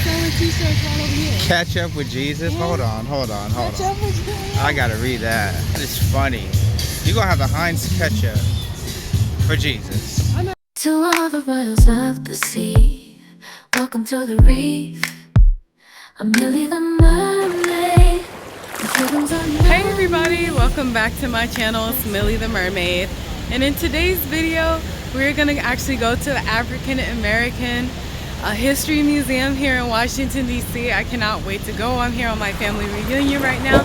selling t-shirts all over here. Catch up with Jesus? Yeah. Hold on. Catch up with Jesus. I gotta read that. It's funny. You gonna have the Heinz ketchup for Jesus. To all the royals of the sea, welcome to the reef. I'm Millie the mermaid. Hey everybody, welcome back to my channel. It's Millie the Mermaid, and in today's video we're gonna actually go to the African American History Museum here in Washington DC. I cannot wait to go. I'm here on my family reunion right now,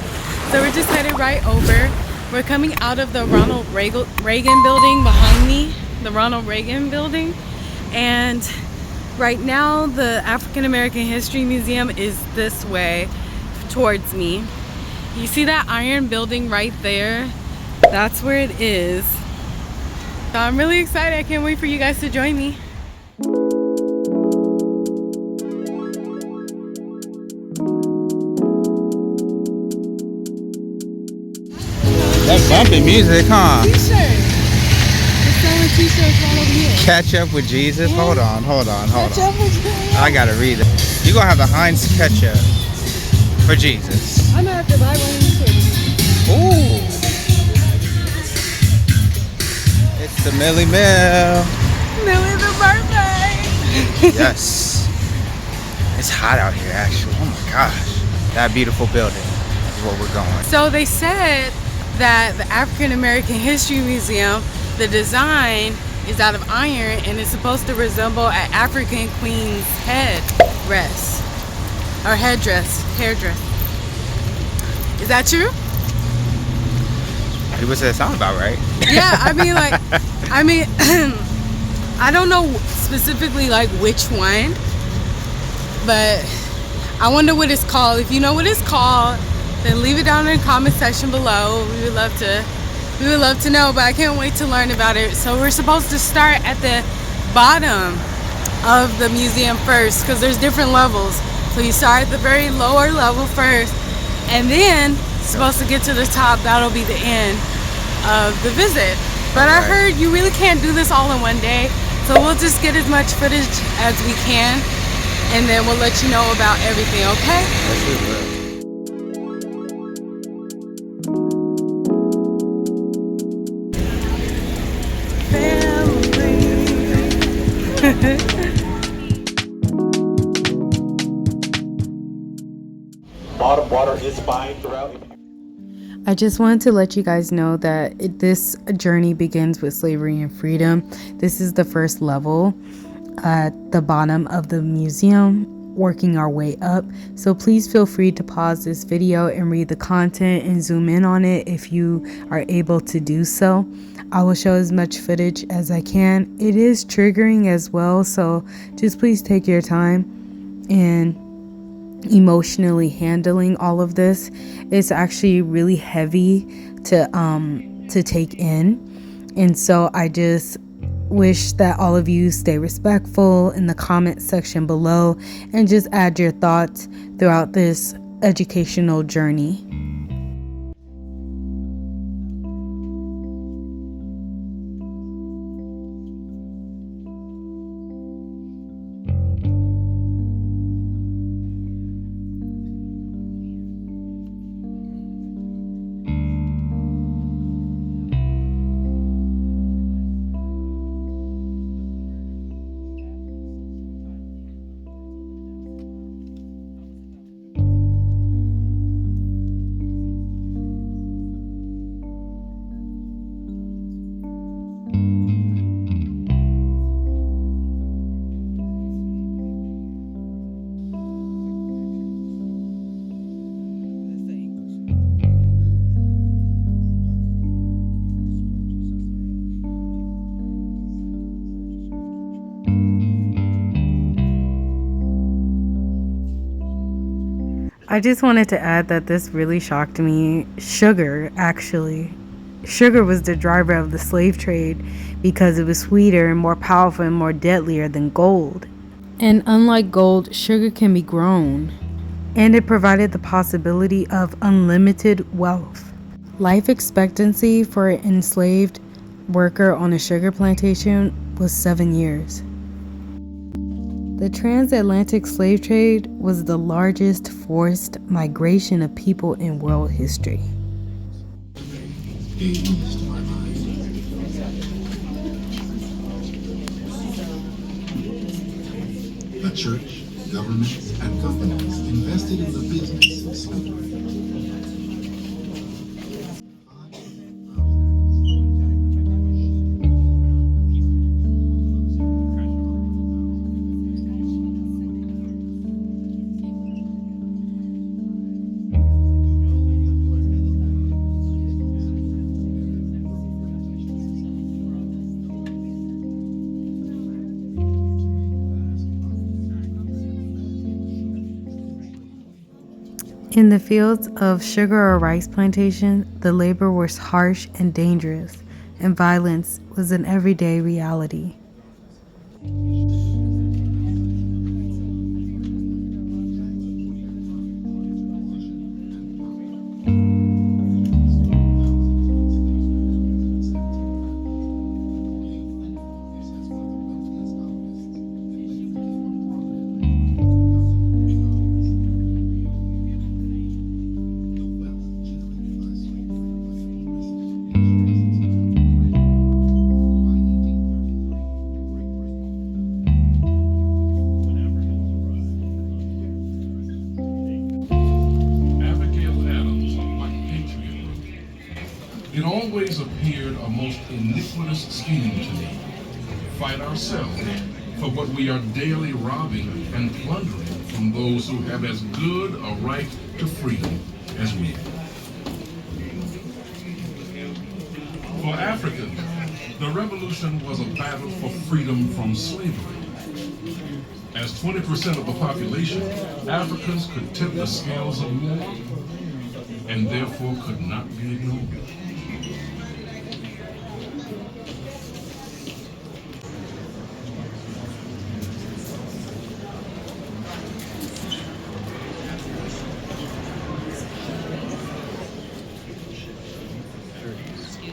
so we're just headed right over. We're coming out of the Ronald Reagan building behind me, the Ronald Reagan building, and right now the African American History Museum is this way towards me. You see that iron building right there? That's where it is. So I'm really excited. I can't wait for you guys to join me. That bumping music, huh? T-shirts. They're selling t-shirts all over here. Catch up with Jesus? Yeah. Hold on. Catch up with Jesus. I gotta read it. You gonna have the Heinz ketchup for Jesus. I'm gonna have to buy one of these things. Ooh. It's the Millie Mill. Millie the Mermaid. Yes. It's hot out here, actually. Oh my gosh. That beautiful building is where we're going. So they said that the African American History Museum, the design is out of iron and it's supposed to resemble an African queen's headdress. Or hairdress. Is that true? It was that sound about right? Yeah, I mean, I don't know specifically like which one, but I wonder what it's called. If you know what it's called, then leave it down in the comment section below. We would love to know, but I can't wait to learn about it. So we're supposed to start at the bottom of the museum first, because there's different levels. So you start at the very lower level first, and then supposed to get to the top. That'll be the end of the visit. But I heard you really can't do this all in one day, so we'll just get as much footage as we can, and then we'll let you know about everything, okay? Yes, we will. Bottom water is fine throughout. I just wanted to let you guys know that this journey begins with slavery and freedom. This is the first level at the bottom of the museum, working our way up. So please feel free to pause this video and read the content and zoom in on it if you are able to do so. I will show as much footage as I can. It is triggering as well, so just please take your time and emotionally handling all of this. It's actually really heavy to take in, and so I just wish that all of you stay respectful in the comment section below and just add your thoughts throughout this educational journey. I just wanted to add that this really shocked me. Sugar, actually. Sugar was the driver of the slave trade because it was sweeter and more powerful and more deadlier than gold. And unlike gold, sugar can be grown. And it provided the possibility of unlimited wealth. Life expectancy for an enslaved worker on a sugar plantation was 7 years. The transatlantic slave trade was the largest forced migration of people in world history. The church, government, and companies invested in the business of slavery. In the fields of sugar or rice plantation, the labor was harsh and dangerous, and violence was an everyday reality. It always appeared a most iniquitous scheme to me. Fight ourselves for what we are daily robbing and plundering from those who have as good a right to freedom as we do. For Africans, the revolution was a battle for freedom from slavery. As 20% of the population, Africans could tip the scales of war and therefore could not be ignored.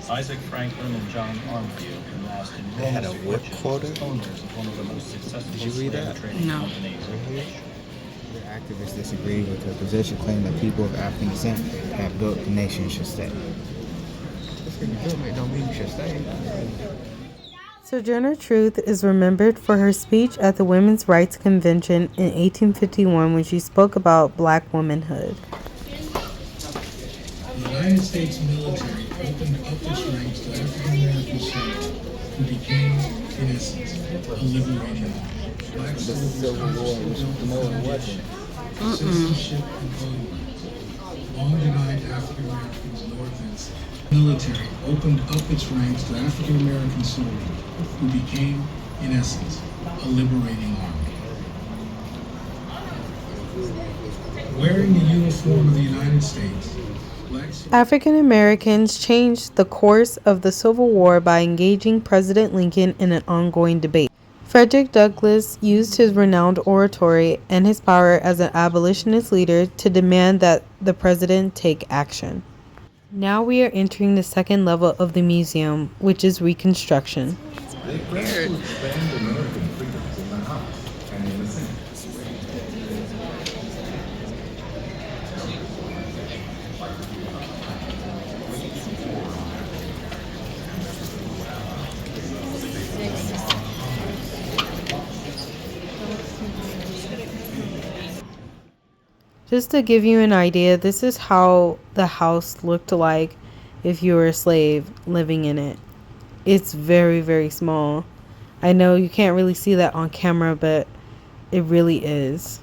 Isaac Franklin and John Armadale amassed They had a enormous whip fortunes quota? as owners of one of the most successful Did you read slave that? trading No. companies in the nation. The activists disagreed with the position, claiming that people of African descent have built the nation should stay. Just because you built it don't mean you should stay. Sojourner Truth is remembered for her speech at the Women's Rights Convention in 1851 when she spoke about black womanhood. The United States military opened up its ranks to African American soldiers who became, in essence, a liberating army. Black soldiers citizenship and voting rights, long denied African Americans North and South. Military opened up its ranks to African American soldiers who became, in essence, a liberating army. Wearing the uniform of the United States, African Americans changed the course of the Civil War by engaging President Lincoln in an ongoing debate. Frederick Douglass used his renowned oratory and his power as an abolitionist leader to demand that the president take action. Now we are entering the second level of the museum, which is Reconstruction. Just to give you an idea, this is how the house looked like if you were a slave living in it. It's very, very small. I know you can't really see that on camera, but it really is.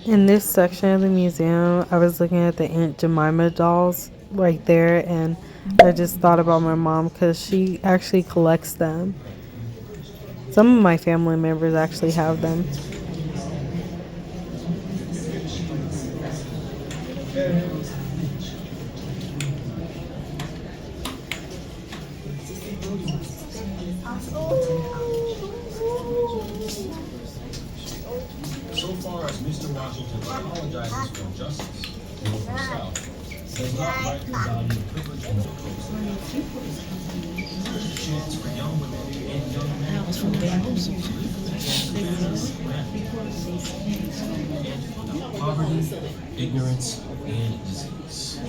In this section of the museum, I was looking at the Aunt Jemima dolls right there, and I just thought about my mom because she actually collects them. Some of my family members actually have them. So far as Mr. Washington apologizes for injustice in the South, does not rightly value privilege and coast. There's a chance for young women and young men to poverty, ignorance, and disease.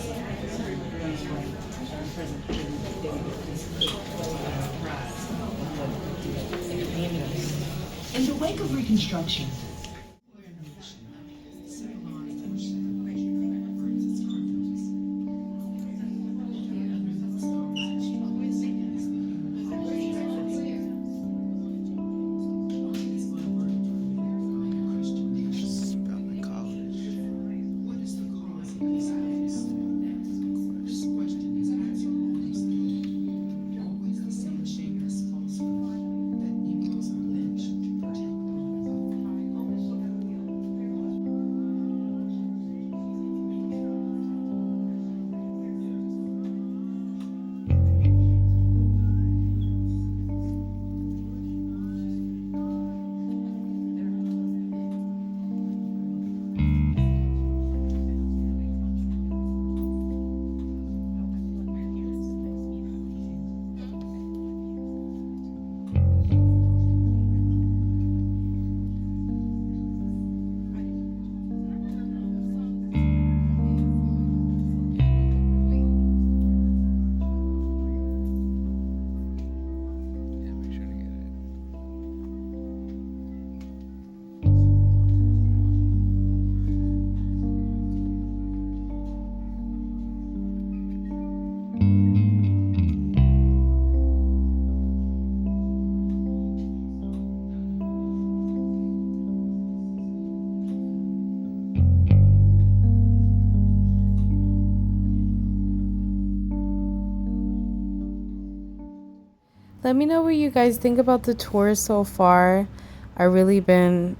In the wake of Reconstruction, Spelman College. Yeah, make sure to get it. Let me know what you guys think about the tour so far. I really been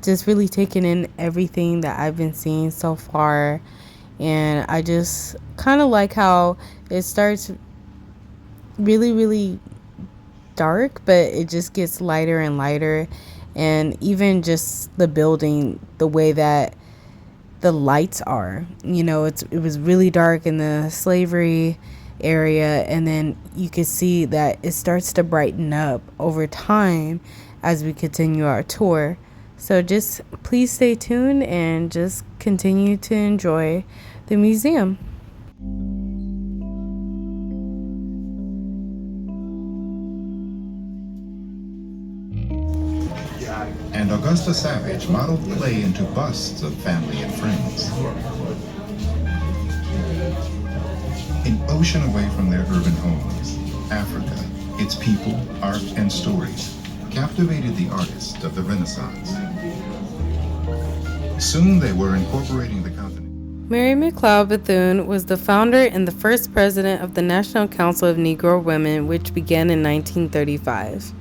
just really taking in everything that I've been seeing so far, and I just kind of like how it starts really dark, but it just gets lighter and lighter, and even just the building, the way that the lights are, it was really dark in the slavery area, and then you can see that it starts to brighten up over time as we continue our tour. So just please stay tuned and just continue to enjoy the museum. And Augusta Savage modeled clay into busts of family and friends. An ocean away from their urban homes, Africa, its people, art, and stories, captivated the artists of the Renaissance. Soon they were incorporating the continent. Mary McLeod Bethune was the founder and the first president of the National Council of Negro Women, which began in 1935.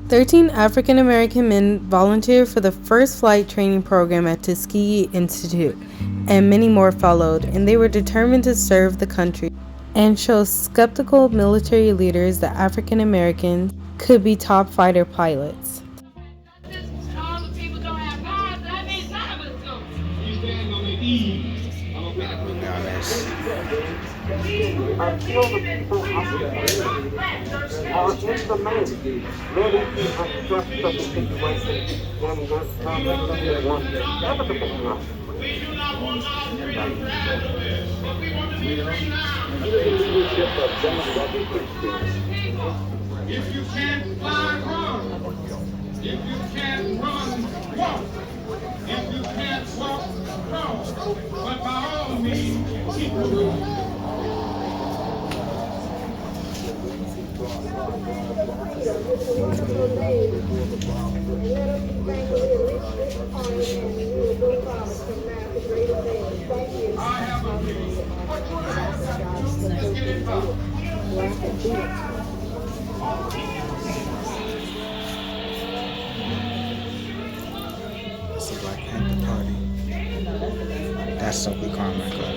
Thirteen African American men volunteered for the first flight training program at Tuskegee Institute, and many more followed, and they were determined to serve the country and show skeptical military leaders that African Americans could be top fighter pilots. Down this. until the people hospitalized are in the main ready to accept such a situation, then this transition will inevitably happen. We do not want our freedom sacrificed, but we want to be free now. Under the leadership of John W. If you can't fly, run. If you can't run, walk. If you can't walk, crawl. But by all means, keep moving. I have a dream. What you have? Let's get it done. It's the Black Panther Party. That's Sophie Carmichael.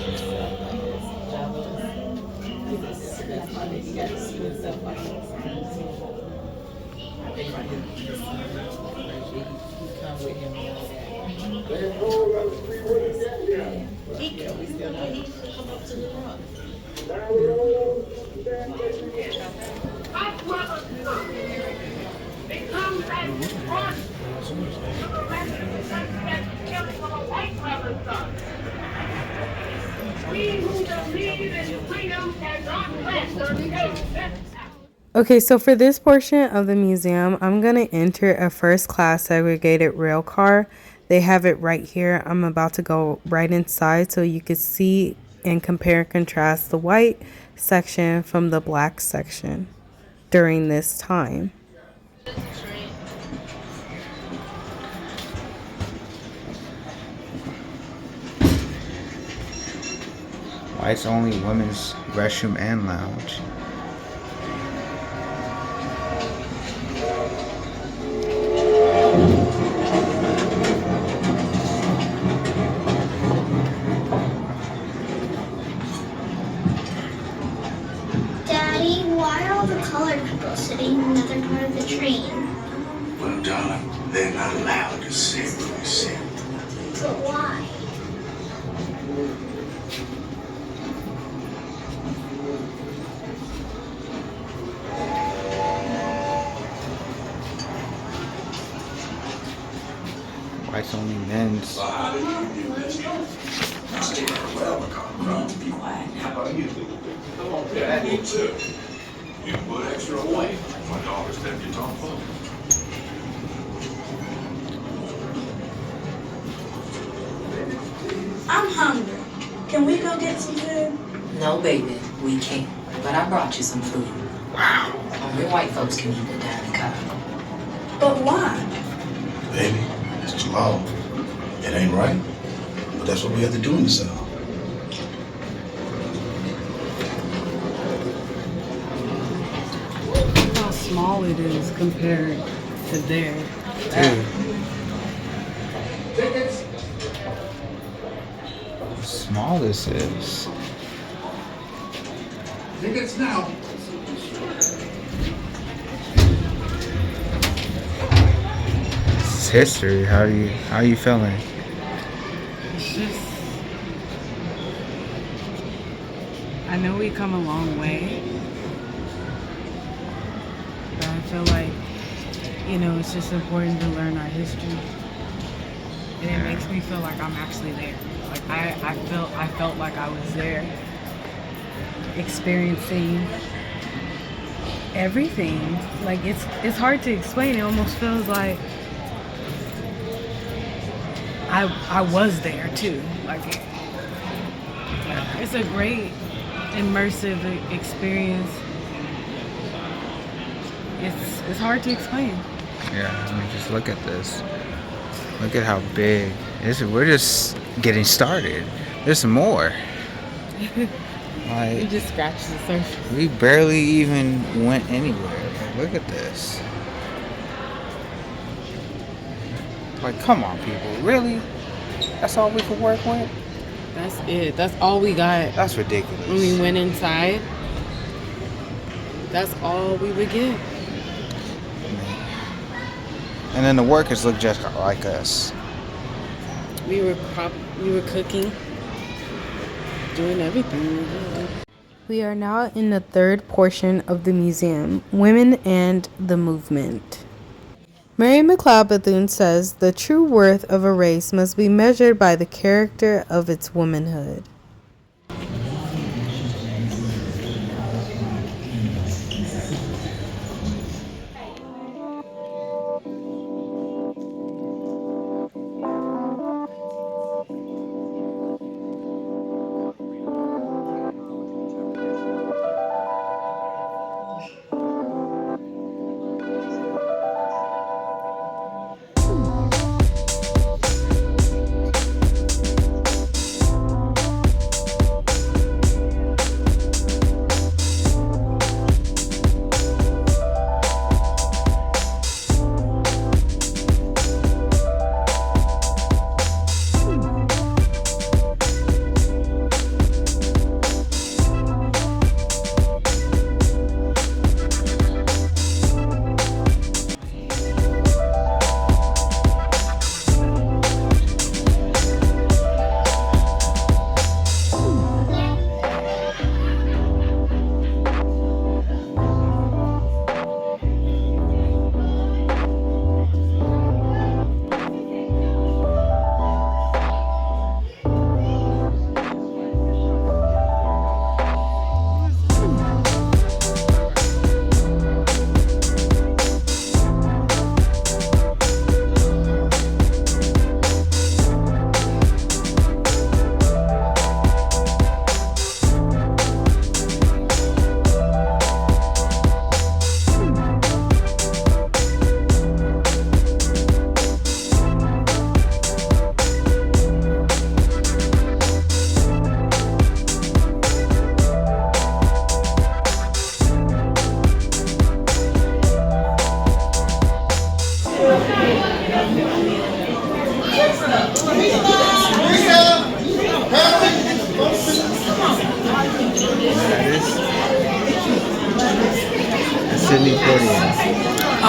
Okay, so for this portion of the museum, I'm going to enter a first-class segregated rail car. They have it right here. I'm about to go right inside so you can see and compare and contrast the white section from the black section during this time. Whites only women's restroom and lounge. Daddy, why are all the colored people sitting in another part of the train? Well, darling, they're not allowed to sit where we sit. But why? Whites only men's. So how did you do this? Well, because be quiet. How about you? Yeah, me too. You put extra away. My daughter stepped your tongue full. I'm hungry. Can we go get some food? No, baby, we can't. But I brought you some food. Wow. Only white folks can eat the dining car. But why? Baby, it's the law. It ain't right, but that's what we have to do in the South. How small it is compared to there. Dude. How small this is. Tickets now. It's history. How are you feeling? It's just, I know we come a long way, but I feel like, it's just important to learn our history, and it makes me feel like I'm actually there. Like I felt like I was there, experiencing everything. Like it's hard to explain. It almost feels like I was there too. Like it's a great immersive experience. It's hard to explain. Yeah, I mean, just look at this. Look at how big. We're just getting started. There's more. We just scratched the surface. We barely even went anywhere. Look at this. Like, come on, people. Really? That's all we could work with? That's it. That's all we got. That's ridiculous. When we went inside, that's all we would get. And then the workers look just like us. We were cooking, doing everything. We are now in the third portion of the museum, Women and the Movement. Mary McLeod Bethune says the true worth of a race must be measured by the character of its womanhood.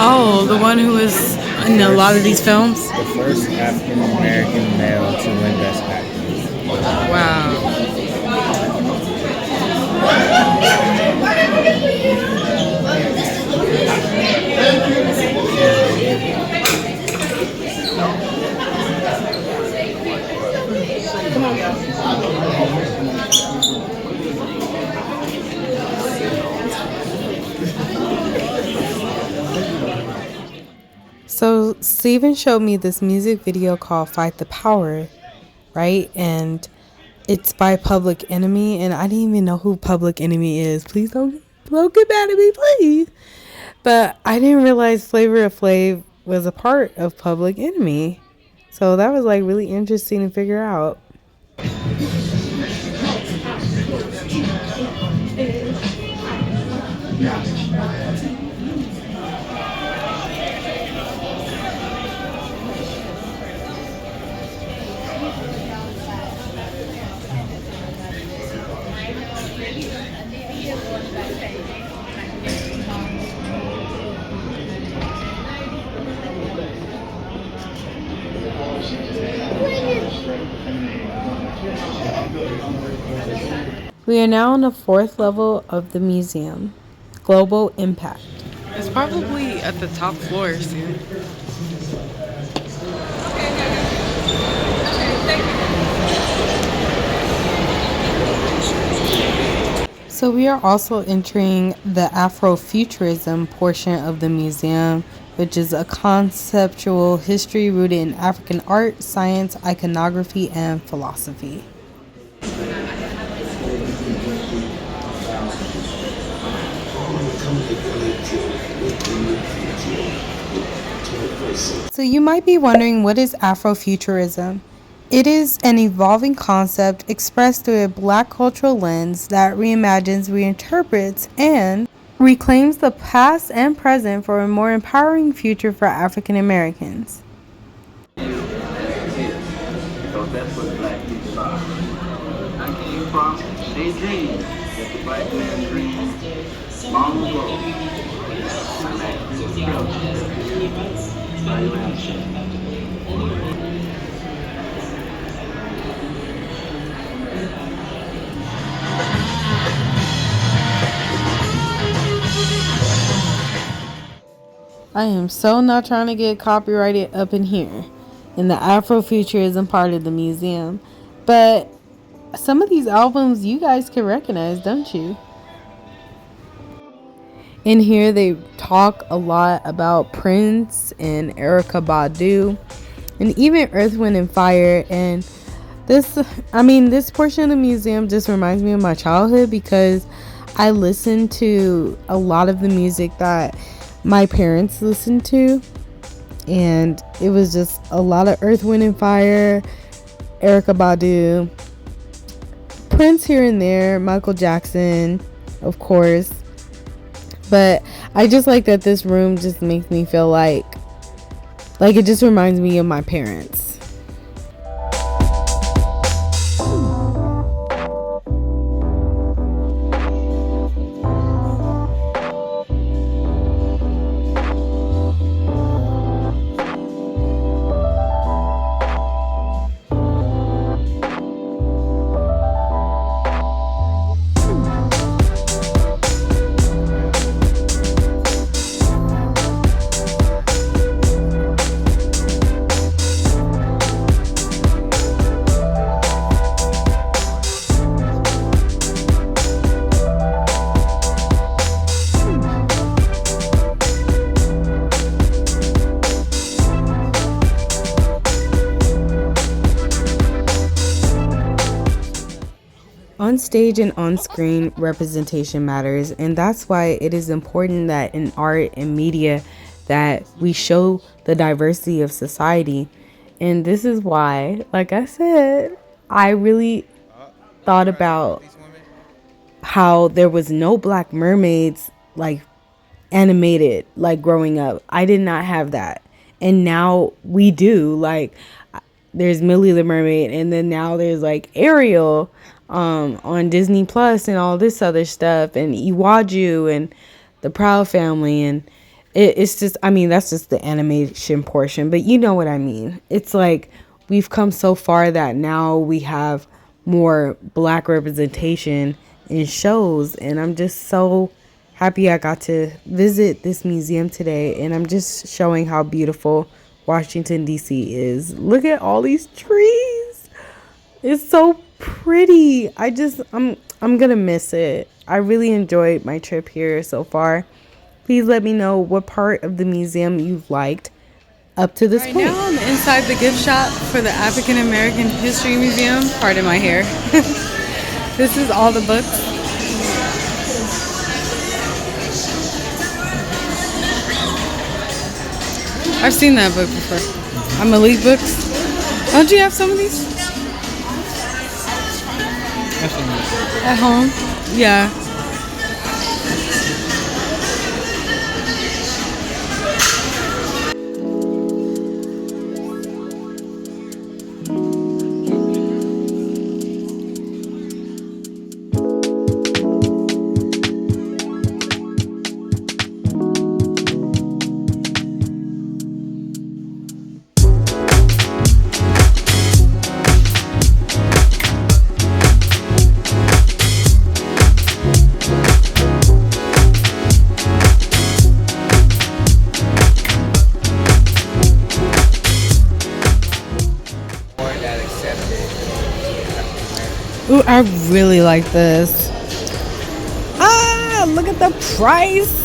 Oh, the one who was in a lot of these films? The first African American male to win Best Actor. Wow. So Steven showed me this music video called Fight the Power, right? And it's by Public Enemy, and I didn't even know who Public Enemy is. Please don't get mad at me, please. But I didn't realize Flavor of Flav was a part of Public Enemy. So that was like really interesting to figure out. We are now on the fourth level of the museum, Global Impact. It's probably at the top floor soon. So we are also entering the Afrofuturism portion of the museum, which is a conceptual history rooted in African art, science, iconography, and philosophy. So you might be wondering, what is Afrofuturism? It is an evolving concept expressed through a Black cultural lens that reimagines, reinterprets, and reclaims the past and present for a more empowering future for African Americans. Because that's what Black people are. I came from, they dreamed that the Black man dreamed long ago. I'm actually I am so not trying to get copyrighted up in here in the Afrofuturism part of the museum. But some of these albums you guys can recognize, don't you? In here, they talk a lot about Prince and Erykah Badu and even Earth, Wind, and Fire. And this portion of the museum just reminds me of my childhood because I listened to a lot of the music that my parents listened to. And it was just a lot of Earth, Wind, and Fire, Erykah Badu, Prince here and there, Michael Jackson, of course. But I just like that this room just makes me feel like it just reminds me of my parents. On stage and on screen, representation matters, and that's why it is important that in art and media that we show the diversity of society. And this is why, like I said, I really thought about how there was no Black mermaids like animated like growing up. I did not have that, and now we do. Like there's Millie the Mermaid, and then now there's like Ariel on Disney Plus and all this other stuff, and Iwaju and the Proud Family, and it's just, that's just the animation portion, but you know what I mean. It's like we've come so far that now we have more Black representation in shows, and I'm just so happy I got to visit this museum today, and I'm just showing how beautiful Washington D.C. is. Look at all these trees. It's so pretty. I'm gonna miss it. I really enjoyed my trip here so far. Please let me know what part of the museum you've liked up to this point. Right now I'm inside the gift shop for the African American History Museum. Pardon my hair. This is all the books. I've seen that book before. I'm Elite Books. Don't you have some of these? At home? Yeah. Ooh, I really like this. Ah, look at the price.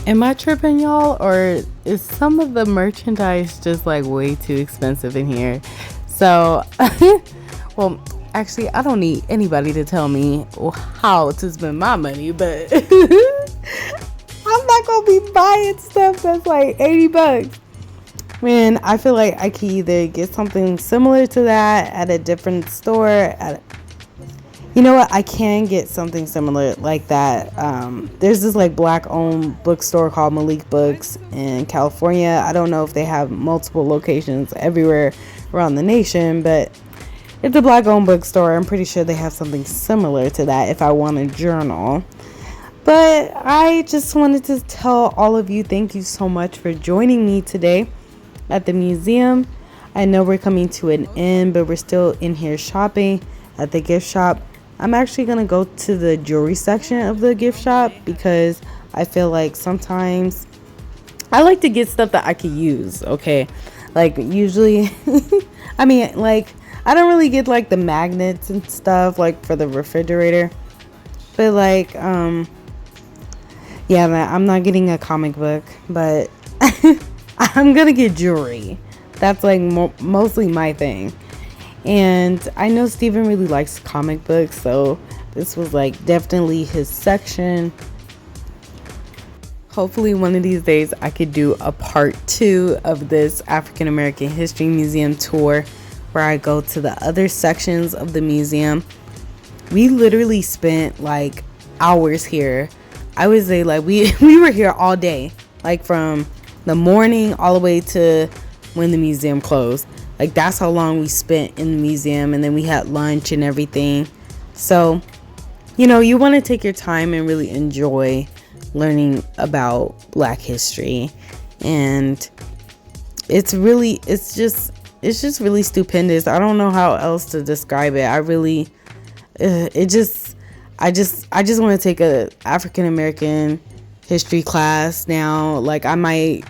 Am I tripping, y'all, or is some of the merchandise just like way too expensive in here? So, well, actually, I don't need anybody to tell me how to spend my money, but I'm not gonna be buying stuff that's like 80 bucks. Man, I feel like I could either get something similar to that at a different store. You know what? I can get something similar like that. There's this like black-owned bookstore called Malik Books in California. I don't know if they have multiple locations everywhere around the nation, but it's a black-owned bookstore. I'm pretty sure they have something similar to that if I want a journal. But I just wanted to tell all of you thank you so much for joining me today at the museum. I know we're coming to an end, but we're still in here shopping at the gift shop. I'm actually going to go to the jewelry section of the gift shop because I feel like sometimes I like to get stuff that I could use, okay? Like usually, I mean, like I don't really get like the magnets and stuff like for the refrigerator. But like, yeah, man, I'm not getting a comic book, but I'm going to get jewelry. That's like mostly my thing. And I know Steven really likes comic books, so this was like definitely his section. Hopefully one of these days I could do a part 2 of this African American History Museum tour where I go to the other sections of the museum. We literally spent like hours here. I would say like we were here all day, like from the morning all the way to when the museum closed. Like that's how long we spent in the museum, and then we had lunch and everything. So, you know, you want to take your time and really enjoy learning about Black history. And it's just really stupendous. I don't know how else to describe it. I just want to take a African American history class now. Like I might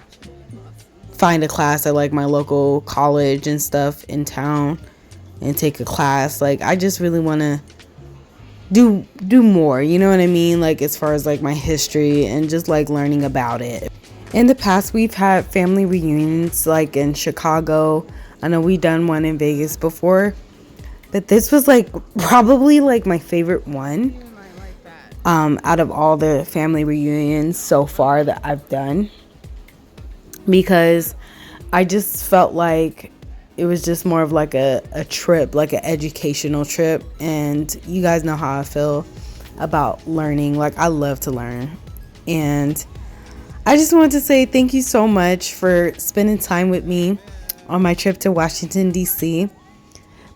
find a class at like my local college and stuff in town and take a class. Like I just really want to do more, you know what I mean, like as far as like my history and just like learning about it. In the past we've had family reunions like in Chicago. I know we done one in Vegas before, but this was like probably like my favorite one out of all the family reunions so far that I've done, because I just felt like it was just more of like a trip, like an educational trip. And you guys know how I feel about learning. Like I love to learn. And I just wanted to say thank you so much for spending time with me on my trip to Washington, D.C.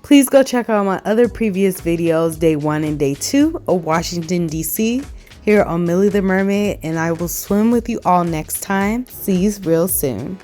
Please go check out my other previous videos, day 1 and day 2 of Washington, D.C. here on Millie the Mermaid, and I will swim with you all next time. See you real soon.